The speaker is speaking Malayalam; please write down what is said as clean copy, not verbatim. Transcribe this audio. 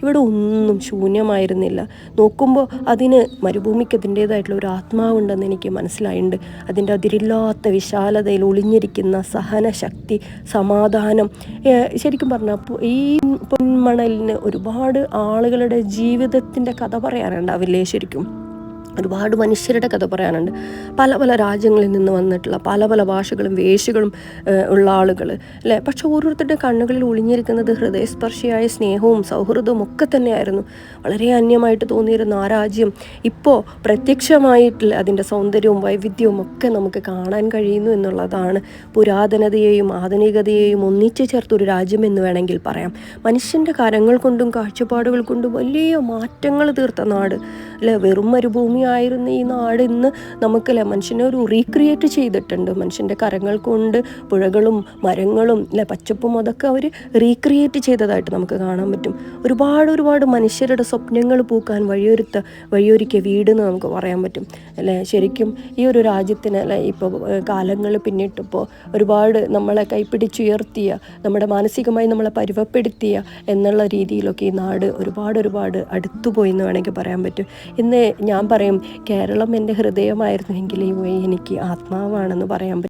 ഇവിടെ ഒന്നും ശൂന്യമായിരുന്നില്ല. നോക്കുമ്പോൾ അതിന് മരുഭൂമിക്ക് അതിൻ്റേതായിട്ടുള്ള ഒരു ആത്മാവുണ്ടെന്ന് എനിക്ക് മനസ്സിലായിട്ടുണ്ട്. അതിൻ്റെ അതിരില്ലാത്ത വിശാലതയിൽ ഒളിഞ്ഞിരിക്കുന്ന സഹനശക്തി, സമാധാനം. ശരിക്കും പറഞ്ഞാൽ ഈ പൊന്മണലിന് ഒരുപാട് ആളുകളുടെ ജീവിതത്തിൻ്റെ കഥ പറയാനുണ്ടാവില്ലേ? ശരിക്കും ഒരുപാട് മനുഷ്യരുടെ കഥ പറയാനുണ്ട്. പല പല രാജ്യങ്ങളിൽ നിന്ന് വന്നിട്ടുള്ള പല പല ഭാഷകളും വേഷങ്ങളും ഉള്ള ആളുകൾ അല്ലേ. പക്ഷെ ഓരോരുത്തരുടെ കണ്ണുകളിൽ ഒളിഞ്ഞിരിക്കുന്നത് ഹൃദയസ്പർശിയായ സ്നേഹവും സൗഹൃദവും ഒക്കെ തന്നെയായിരുന്നു. വളരെ അന്യമായിട്ട് തോന്നിയിരുന്ന ആ രാജ്യം ഇപ്പോൾ പ്രത്യക്ഷമായിട്ടുള്ള അതിൻ്റെ സൗന്ദര്യവും വൈവിധ്യവും ഒക്കെ നമുക്ക് കാണാൻ കഴിയുന്നു എന്നുള്ളതാണ് പുരാതനതയെയും ആധുനികതയെയും ഒന്നിച്ചു ചേർത്തൊരു രാജ്യമെന്ന് വേണമെങ്കിൽ പറയാം. മനുഷ്യൻ്റെ കരങ്ങൾ കൊണ്ടും കാഴ്ചപ്പാടുകൾ കൊണ്ടും വലിയ മാറ്റങ്ങൾ തീർത്ത നാട് അല്ലേ. വെറും മരുഭൂമി ആയിരുന്ന ഈ നാട് ഇന്ന് നമുക്കല്ലേ മനുഷ്യനെ ഒരു റീക്രിയേറ്റ് ചെയ്തിട്ടുണ്ട്. മനുഷ്യൻ്റെ കരങ്ങൾ കൊണ്ട് പുഴകളും മരങ്ങളും അല്ലെ പച്ചപ്പും അതൊക്കെ അവർ റീക്രിയേറ്റ് ചെയ്തതായിട്ട് നമുക്ക് കാണാൻ പറ്റും. ഒരുപാട് മനുഷ്യരുടെ സ്വപ്നങ്ങൾ പൂക്കാൻ വഴിയൊരുക്കിയ വീടെന്ന് നമുക്ക് പറയാൻ പറ്റും അല്ലേ. ശരിക്കും ഈ ഒരു രാജ്യത്തിന് അല്ലെ ഇപ്പോൾ കാലങ്ങൾ പിന്നിട്ടപ്പോൾ ഒരുപാട് നമ്മളെ കൈപ്പിടിച്ചുയർത്തിയ, നമ്മുടെ മാനസികമായി നമ്മളെ പരുവപ്പെടുത്തിയ എന്നുള്ള രീതിയിലൊക്കെ ഈ നാട് ഒരുപാട് അടുത്തുപോയി എന്ന് വേണമെങ്കിൽ പറയാൻ പറ്റും. ഇന്ന് ഞാൻ പറയും കേരളം എൻ്റെ ഹൃദയമായിരുന്നുവെങ്കിൽ എനിക്ക് ആത്മാവാണെന്ന് പറയാൻ പറ്റും.